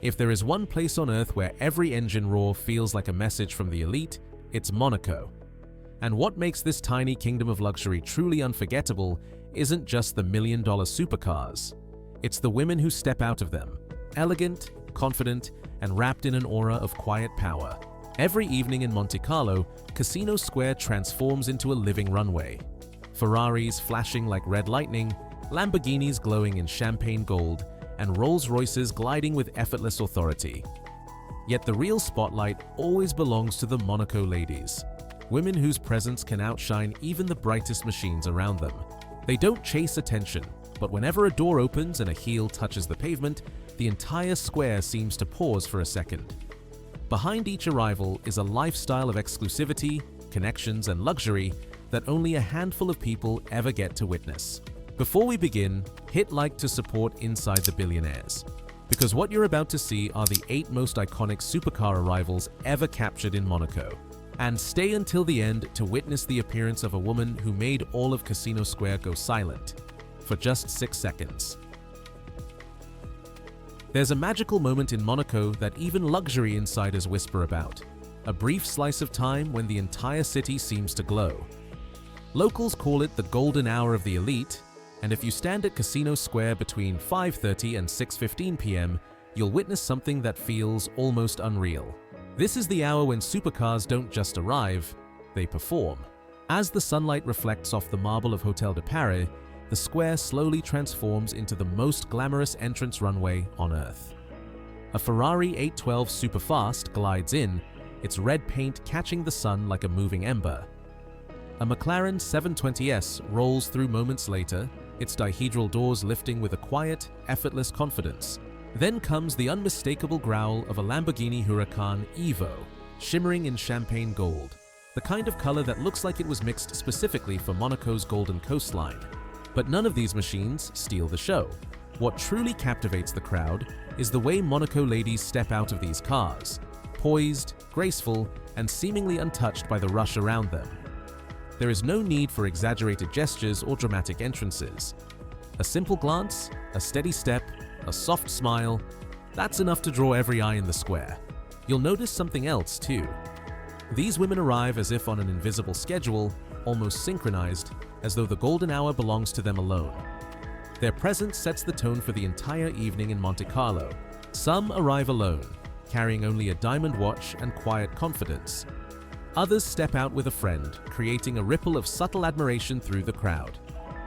If there is one place on Earth where every engine roar feels like a message from the elite, it's Monaco. And what makes this tiny kingdom of luxury truly unforgettable isn't just the million-dollar supercars. It's the women who step out of them, elegant, confident, and wrapped in an aura of quiet power. Every evening in Monte Carlo, Casino Square transforms into a living runway. Ferraris flashing like red lightning, Lamborghinis glowing in champagne gold, and Rolls-Royces gliding with effortless authority. Yet the real spotlight always belongs to the Monaco ladies, women whose presence can outshine even the brightest machines around them. They don't chase attention, but whenever a door opens and a heel touches the pavement, the entire square seems to pause for a second. Behind each arrival is a lifestyle of exclusivity, connections, and luxury that only a handful of people ever get to witness. Before we begin, hit like to support Inside the Billionaires, because what you're about to see are the 8 most iconic supercar arrivals ever captured in Monaco. And stay until the end to witness the appearance of a woman who made all of Casino Square go silent for just 6 seconds. There's a magical moment in Monaco that even luxury insiders whisper about, a brief slice of time when the entire city seems to glow. Locals call it the golden hour of the elite, and if you stand at Casino Square between 5:30 and 6:15 p.m., you'll witness something that feels almost unreal. This is the hour when supercars don't just arrive, they perform. As the sunlight reflects off the marble of Hotel de Paris, the square slowly transforms into the most glamorous entrance runway on Earth. A Ferrari 812 Superfast glides in, its red paint catching the sun like a moving ember. A McLaren 720S rolls through moments later, its dihedral doors lifting with a quiet, effortless confidence. Then comes the unmistakable growl of a Lamborghini Huracan Evo, shimmering in champagne gold, the kind of color that looks like it was mixed specifically for Monaco's golden coastline. But none of these machines steal the show. What truly captivates the crowd is the way Monaco ladies step out of these cars, poised, graceful, and seemingly untouched by the rush around them. There is no need for exaggerated gestures or dramatic entrances. A simple glance, a steady step, a soft smile, that's enough to draw every eye in the square. You'll notice something else too. These women arrive as if on an invisible schedule, almost synchronized, as though the golden hour belongs to them alone. Their presence sets the tone for the entire evening in Monte Carlo. Some arrive alone, carrying only a diamond watch and quiet confidence. Others step out with a friend, creating a ripple of subtle admiration through the crowd.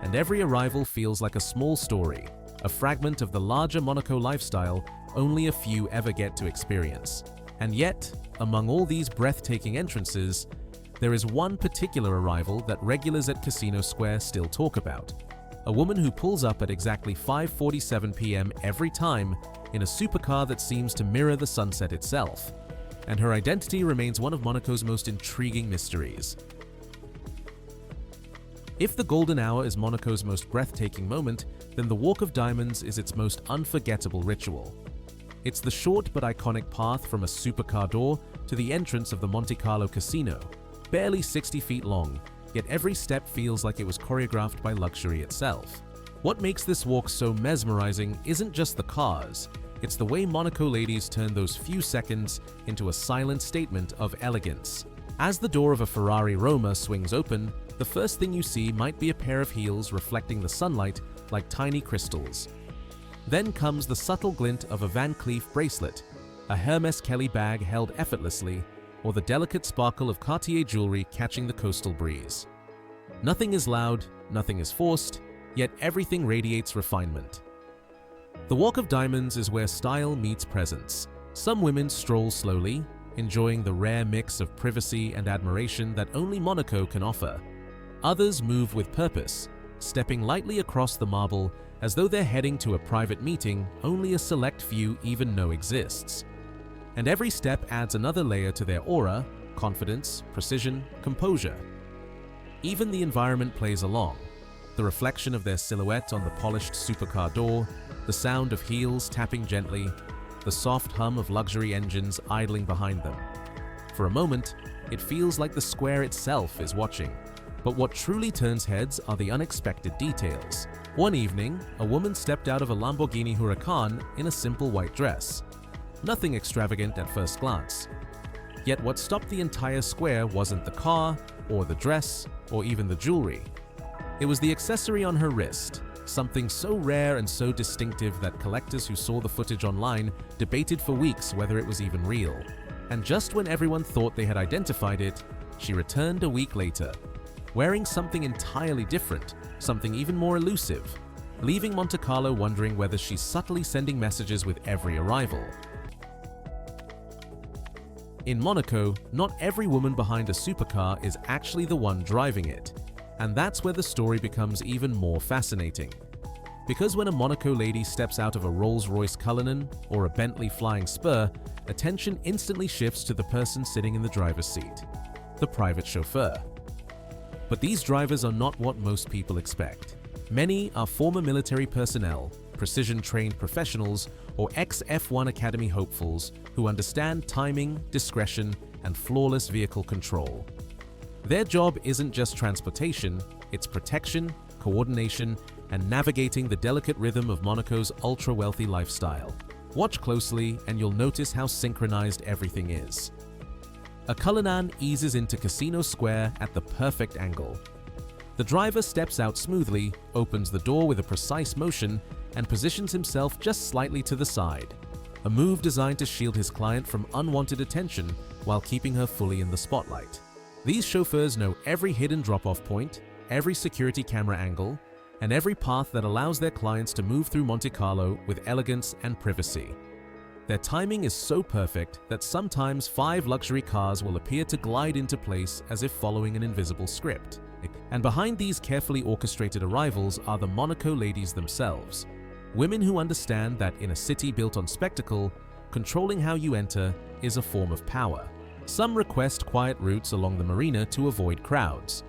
And every arrival feels like a small story, a fragment of the larger Monaco lifestyle only a few ever get to experience. And yet, among all these breathtaking entrances, there is one particular arrival that regulars at Casino Square still talk about. A woman who pulls up at exactly 5:47 p.m. every time in a supercar that seems to mirror the sunset itself. And her identity remains one of Monaco's most intriguing mysteries. If the golden hour is Monaco's most breathtaking moment, then the Walk of Diamonds is its most unforgettable ritual. It's the short but iconic path from a supercar door to the entrance of the Monte Carlo casino, barely 60 feet long, yet every step feels like it was choreographed by luxury itself. What makes this walk so mesmerizing isn't just the cars, it's the way Monaco ladies turn those few seconds into a silent statement of elegance. As the door of a Ferrari Roma swings open, the first thing you see might be a pair of heels reflecting the sunlight like tiny crystals. Then comes the subtle glint of a Van Cleef bracelet, a Hermes Kelly bag held effortlessly, or the delicate sparkle of Cartier jewelry catching the coastal breeze. Nothing is loud, nothing is forced, yet everything radiates refinement. The Walk of Diamonds is where style meets presence. Some women stroll slowly, enjoying the rare mix of privacy and admiration that only Monaco can offer. Others move with purpose, stepping lightly across the marble as though they're heading to a private meeting only a select few even know exists. And every step adds another layer to their aura: confidence, precision, composure. Even the environment plays along. The reflection of their silhouette on the polished supercar door, the sound of heels tapping gently, the soft hum of luxury engines idling behind them. For a moment, it feels like the square itself is watching. But what truly turns heads are the unexpected details. One evening, a woman stepped out of a Lamborghini Huracan in a simple white dress. Nothing extravagant at first glance. Yet what stopped the entire square wasn't the car, or the dress, or even the jewelry. It was the accessory on her wrist, something so rare and so distinctive that collectors who saw the footage online debated for weeks whether it was even real. And just when everyone thought they had identified it, she returned a week later, wearing something entirely different, something even more elusive, leaving Monte Carlo wondering whether she's subtly sending messages with every arrival. In Monaco, not every woman behind a supercar is actually the one driving it, and that's where the story becomes even more fascinating. Because when a Monaco lady steps out of a Rolls-Royce Cullinan or a Bentley Flying Spur, attention instantly shifts to the person sitting in the driver's seat, the private chauffeur. But these drivers are not what most people expect. Many are former military personnel, precision-trained professionals, or ex-F1 Academy hopefuls who understand timing, discretion, and flawless vehicle control. Their job isn't just transportation, it's protection, coordination, and navigating the delicate rhythm of Monaco's ultra-wealthy lifestyle. Watch closely and you'll notice how synchronized everything is. A Cullinan eases into Casino Square at the perfect angle. The driver steps out smoothly, opens the door with a precise motion, and positions himself just slightly to the side, a move designed to shield his client from unwanted attention while keeping her fully in the spotlight. These chauffeurs know every hidden drop-off point, every security camera angle, and every path that allows their clients to move through Monte Carlo with elegance and privacy. Their timing is so perfect that sometimes 5 luxury cars will appear to glide into place as if following an invisible script. And behind these carefully orchestrated arrivals are the Monaco ladies themselves, women who understand that in a city built on spectacle, controlling how you enter is a form of power. Some request quiet routes along the marina to avoid crowds.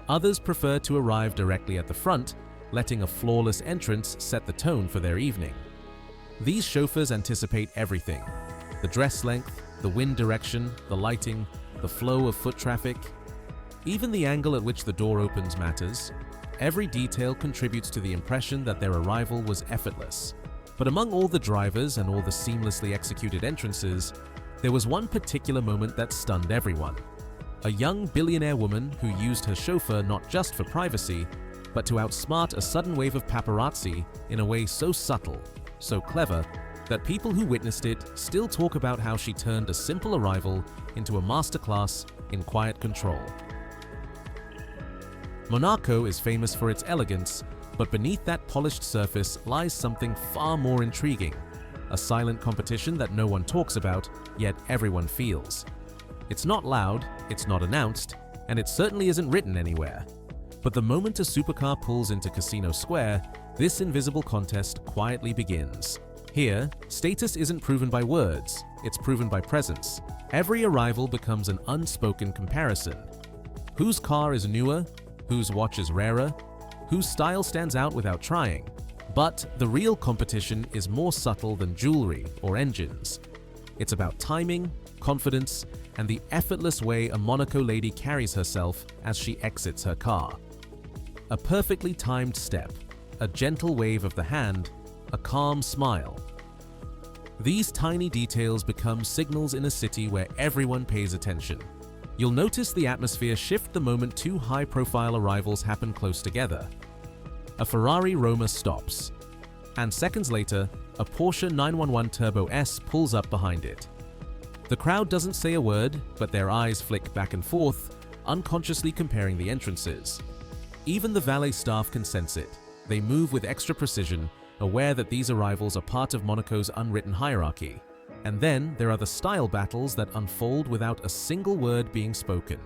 Others prefer to arrive directly at the front, letting a flawless entrance set the tone for their evening. These chauffeurs anticipate everything: the dress length, the wind direction, the lighting, the flow of foot traffic. Even the angle at which the door opens matters. Every detail contributes to the impression that their arrival was effortless. But among all the drivers and all the seamlessly executed entrances, there was one particular moment that stunned everyone. A young billionaire woman who used her chauffeur not just for privacy, but to outsmart a sudden wave of paparazzi in a way so subtle, so clever, that people who witnessed it still talk about how she turned a simple arrival into a masterclass in quiet control. Monaco is famous for its elegance, but beneath that polished surface lies something far more intriguing, a silent competition that no one talks about, yet everyone feels. It's not loud, it's not announced, and it certainly isn't written anywhere. But the moment a supercar pulls into Casino Square, this invisible contest quietly begins. Here, status isn't proven by words, it's proven by presence. Every arrival becomes an unspoken comparison. Whose car is newer? Whose watch is rarer? Whose style stands out without trying? But the real competition is more subtle than jewelry or engines. It's about timing, confidence, and the effortless way a Monaco lady carries herself as she exits her car. A perfectly timed step, a gentle wave of the hand, a calm smile. These tiny details become signals in a city where everyone pays attention. You'll notice the atmosphere shift the moment 2 high-profile arrivals happen close together. A Ferrari Roma stops, and seconds later, a Porsche 911 Turbo S pulls up behind it. The crowd doesn't say a word, but their eyes flick back and forth, unconsciously comparing the entrances. Even the valet staff can sense it. They move with extra precision, aware that these arrivals are part of Monaco's unwritten hierarchy. And then there are the style battles that unfold without a single word being spoken.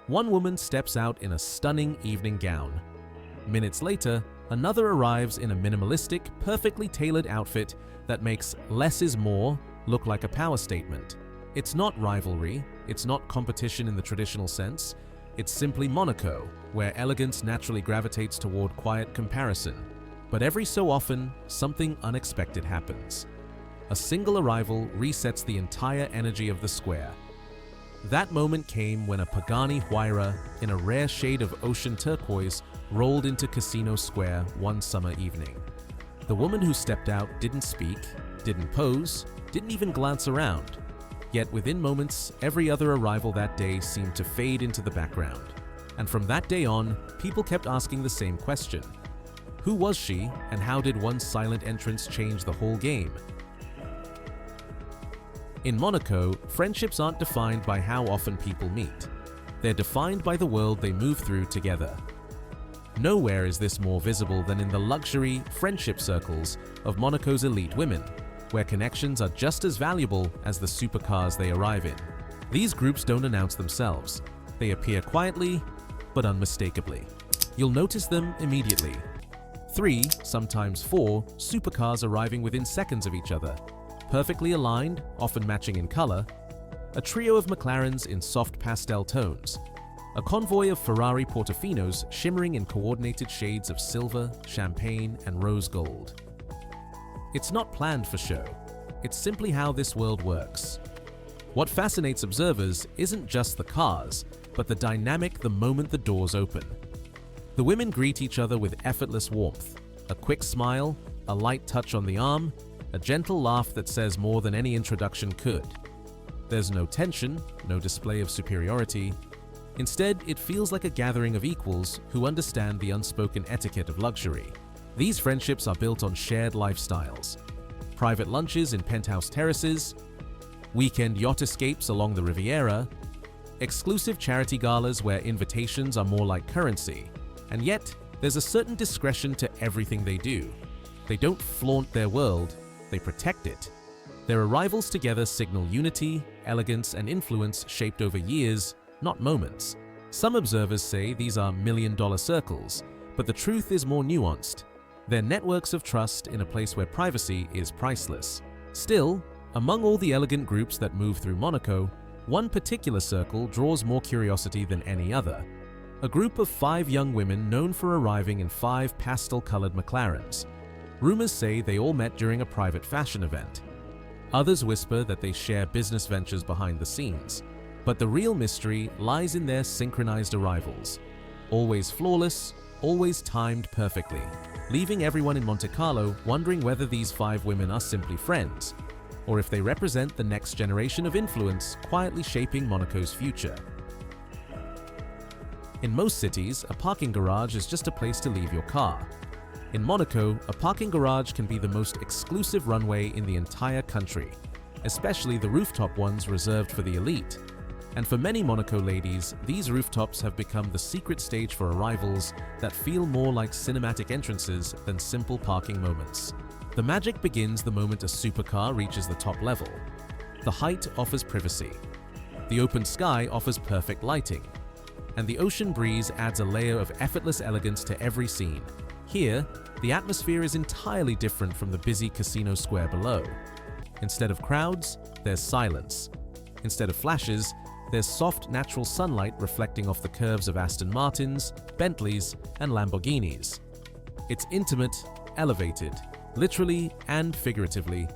One woman steps out in a stunning evening gown. Minutes later, another arrives in a minimalistic, perfectly tailored outfit that makes less is more look like a power statement. It's not rivalry, it's not competition in the traditional sense, it's simply Monaco, where elegance naturally gravitates toward quiet comparison. But every so often, something unexpected happens. A single arrival resets the entire energy of the square. That moment came when a Pagani Huayra in a rare shade of ocean turquoise rolled into Casino Square one summer evening. The woman who stepped out didn't speak, didn't pose, didn't even glance around. Yet within moments, every other arrival that day seemed to fade into the background. And from that day on, people kept asking the same question. Who was she, and how did one silent entrance change the whole game? In Monaco, friendships aren't defined by how often people meet. They're defined by the world they move through together. Nowhere is this more visible than in the luxury friendship circles of Monaco's elite women, where connections are just as valuable as the supercars they arrive in. These groups don't announce themselves. They appear quietly, but unmistakably. You'll notice them immediately. 3, sometimes 4, supercars arriving within seconds of each other, perfectly aligned, often matching in color, a trio of McLarens in soft pastel tones, a convoy of Ferrari Portofinos shimmering in coordinated shades of silver, champagne, and rose gold. It's not planned for show. It's simply how this world works. What fascinates observers isn't just the cars, but the dynamic the moment the doors open. The women greet each other with effortless warmth, a quick smile, a light touch on the arm, a gentle laugh that says more than any introduction could. There's no tension, no display of superiority. Instead, it feels like a gathering of equals who understand the unspoken etiquette of luxury. These friendships are built on shared lifestyles. Private lunches in penthouse terraces, weekend yacht escapes along the Riviera, exclusive charity galas where invitations are more like currency. And yet, there's a certain discretion to everything they do. They don't flaunt their world, they protect it. Their arrivals together signal unity, elegance, and influence shaped over years, not moments. Some observers say these are million-dollar circles, but the truth is more nuanced. They're networks of trust in a place where privacy is priceless. Still, among all the elegant groups that move through Monaco, one particular circle draws more curiosity than any other. A group of 5 young women known for arriving in 5 pastel-colored McLarens. Rumors say they all met during a private fashion event. Others whisper that they share business ventures behind the scenes. But the real mystery lies in their synchronized arrivals. Always flawless, always timed perfectly, leaving everyone in Monte Carlo wondering whether these 5 women are simply friends, or if they represent the next generation of influence quietly shaping Monaco's future. In most cities, a parking garage is just a place to leave your car. In Monaco, a parking garage can be the most exclusive runway in the entire country, especially the rooftop ones reserved for the elite. And for many Monaco ladies, these rooftops have become the secret stage for arrivals that feel more like cinematic entrances than simple parking moments. The magic begins the moment a supercar reaches the top level. The height offers privacy. The open sky offers perfect lighting. And the ocean breeze adds a layer of effortless elegance to every scene. Here, the atmosphere is entirely different from the busy casino square below. Instead of crowds, there's silence. Instead of flashes, there's soft natural sunlight reflecting off the curves of Aston Martins, Bentleys, and Lamborghinis. It's intimate, elevated, literally and figuratively,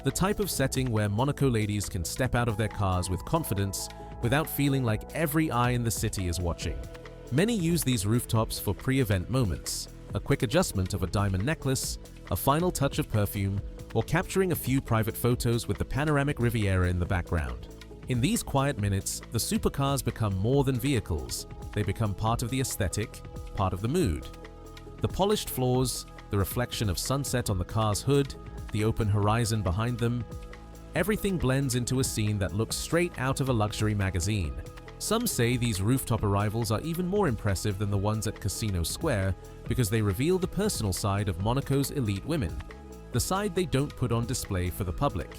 the type of setting where Monaco ladies can step out of their cars with confidence without feeling like every eye in the city is watching. Many use these rooftops for pre-event moments, a quick adjustment of a diamond necklace, a final touch of perfume, or capturing a few private photos with the panoramic Riviera in the background. In these quiet minutes, the supercars become more than vehicles. They become part of the aesthetic, part of the mood. The polished floors, the reflection of sunset on the car's hood, the open horizon behind them, everything blends into a scene that looks straight out of a luxury magazine. Some say these rooftop arrivals are even more impressive than the ones at Casino Square because they reveal the personal side of Monaco's elite women, the side they don't put on display for the public.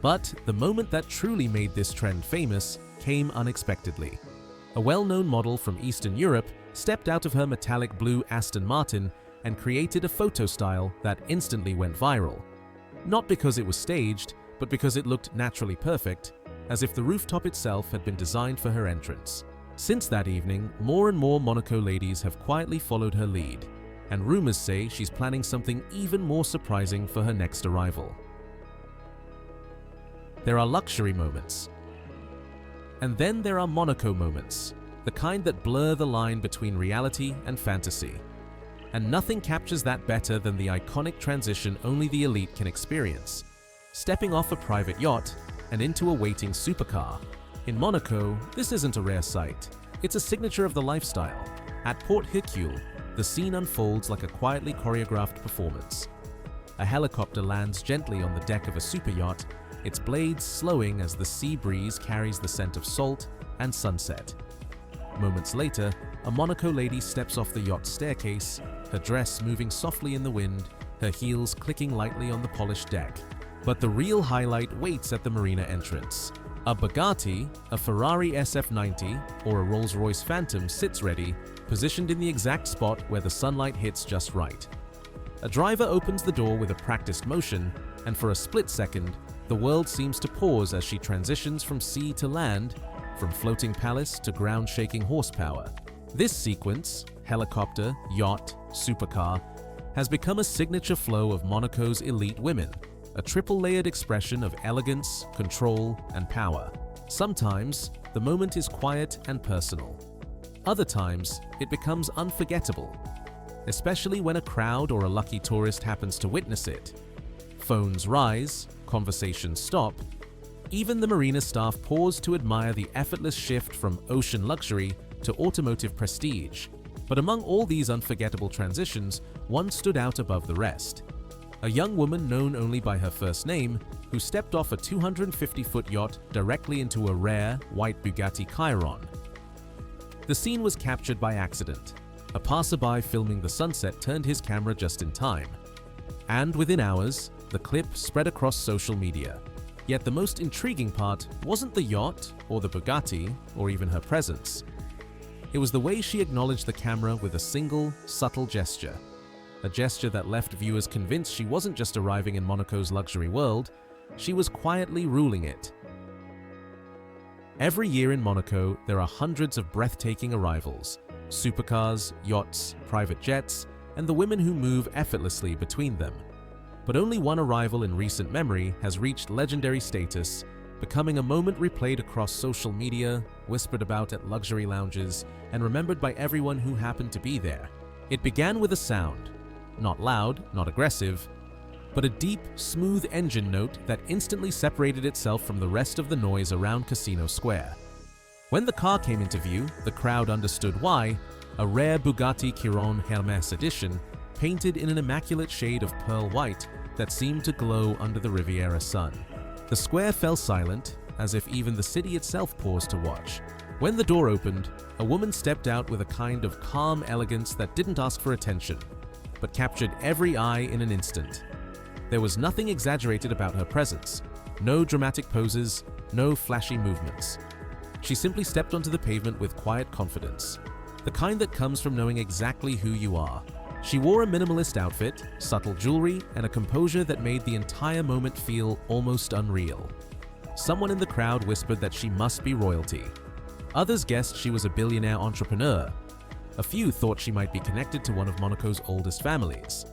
But the moment that truly made this trend famous came unexpectedly. A well-known model from Eastern Europe stepped out of her metallic blue Aston Martin and created a photo style that instantly went viral. Not because it was staged, but because it looked naturally perfect, as if the rooftop itself had been designed for her entrance. Since that evening, more and more Monaco ladies have quietly followed her lead, and rumors say she's planning something even more surprising for her next arrival. There are luxury moments. And then there are Monaco moments, the kind that blur the line between reality and fantasy. And nothing captures that better than the iconic transition only the elite can experience. stepping off a private yacht and into a waiting supercar. In Monaco, this isn't a rare sight. It's a signature of the lifestyle. At Port Hercule, the scene unfolds like a quietly choreographed performance. A helicopter lands gently on the deck of a super yacht, its blades slowing as the sea breeze carries the scent of salt and sunset. Moments later, a Monaco lady steps off the yacht's staircase, her dress moving softly in the wind, her heels clicking lightly on the polished deck. But the real highlight waits at the marina entrance. A Bugatti, a Ferrari SF90, or a Rolls-Royce Phantom sits ready, positioned in the exact spot where the sunlight hits just right. A driver opens the door with a practiced motion, and for a split second, the world seems to pause as she transitions from sea to land, from floating palace to ground-shaking horsepower. This sequence, helicopter, yacht, supercar, has become a signature flow of Monaco's elite women, a triple-layered expression of elegance, control, and power. Sometimes, the moment is quiet and personal. Other times, it becomes unforgettable, especially when a crowd or a lucky tourist happens to witness it. Phones rise, conversations stop. Even the marina staff pause to admire the effortless shift from ocean luxury to automotive prestige. But among all these unforgettable transitions, one stood out above the rest. A young woman known only by her first name, who stepped off a 250-foot yacht directly into a rare, white Bugatti Chiron. The scene was captured by accident. A passerby filming the sunset turned his camera just in time. And within hours, the clip spread across social media. Yet the most intriguing part wasn't the yacht, or the Bugatti, or even her presence. It was the way she acknowledged the camera with a single, subtle gesture. A gesture that left viewers convinced she wasn't just arriving in Monaco's luxury world, she was quietly ruling it. Every year in Monaco, there are hundreds of breathtaking arrivals: supercars, yachts, private jets, and the women who move effortlessly between them. But only one arrival in recent memory has reached legendary status, becoming a moment replayed across social media, whispered about at luxury lounges, and remembered by everyone who happened to be there. It began with a sound. Not loud, not aggressive, but a deep, smooth engine note that instantly separated itself from the rest of the noise around Casino Square. When the car came into view, the crowd understood why. A rare Bugatti Chiron Hermès edition, painted in an immaculate shade of pearl white that seemed to glow under the Riviera sun. The square fell silent, as if even the city itself paused to watch. When the door opened, a woman stepped out with a kind of calm elegance that didn't ask for attention, but captured every eye in an instant. There was nothing exaggerated about her presence, no dramatic poses, no flashy movements. She simply stepped onto the pavement with quiet confidence, the kind that comes from knowing exactly who you are. She wore a minimalist outfit, subtle jewelry, and a composure that made the entire moment feel almost unreal. Someone in the crowd whispered that she must be royalty. Others guessed she was a billionaire entrepreneur. A few thought she might be connected to one of Monaco's oldest families.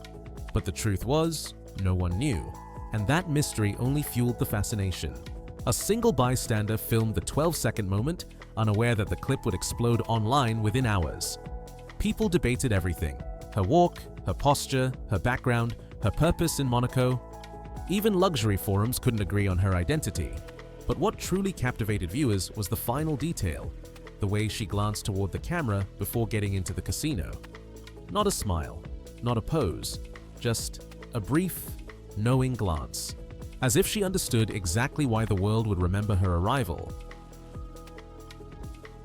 But the truth was, no one knew, and that mystery only fueled the fascination. A single bystander filmed the 12-second moment, unaware that the clip would explode online within hours. People debated everything: her walk, her posture, her background, her purpose in Monaco. Even luxury forums couldn't agree on her identity. But what truly captivated viewers was the final detail: the way she glanced toward the camera before getting into the casino. Not a smile, not a pose, just a brief, knowing glance, as if she understood exactly why the world would remember her arrival.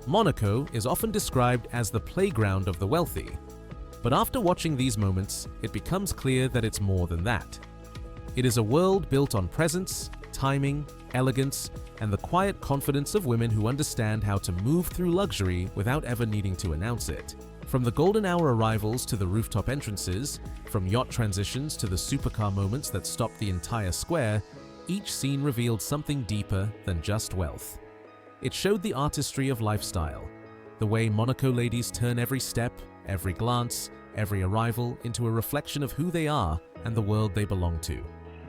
Monaco is often described as the playground of the wealthy, but after watching these moments, it becomes clear that it's more than that. It is a world built on presence, timing, elegance, and the quiet confidence of women who understand how to move through luxury without ever needing to announce it. From the golden hour arrivals to the rooftop entrances, from yacht transitions to the supercar moments that stopped the entire square, each scene revealed something deeper than just wealth. It showed the artistry of lifestyle, the way Monaco ladies turn every step, every glance, every arrival into a reflection of who they are and the world they belong to.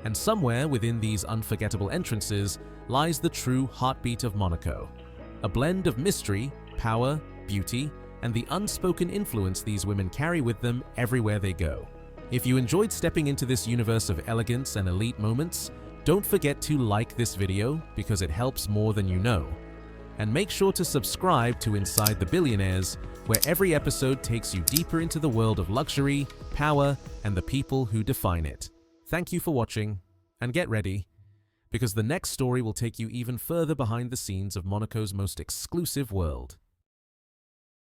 And somewhere within these unforgettable entrances lies the true heartbeat of Monaco, a blend of mystery, power, beauty, and the unspoken influence these women carry with them everywhere they go. If you enjoyed stepping into this universe of elegance and elite moments, Don't forget to like this video because it helps more than you know. And make sure to subscribe to Inside the Billionaires, where every episode takes you deeper into the world of luxury, power, and the people who define it. Thank you for watching, and get ready, because the next story will take you even further behind the scenes of Monaco's most exclusive world.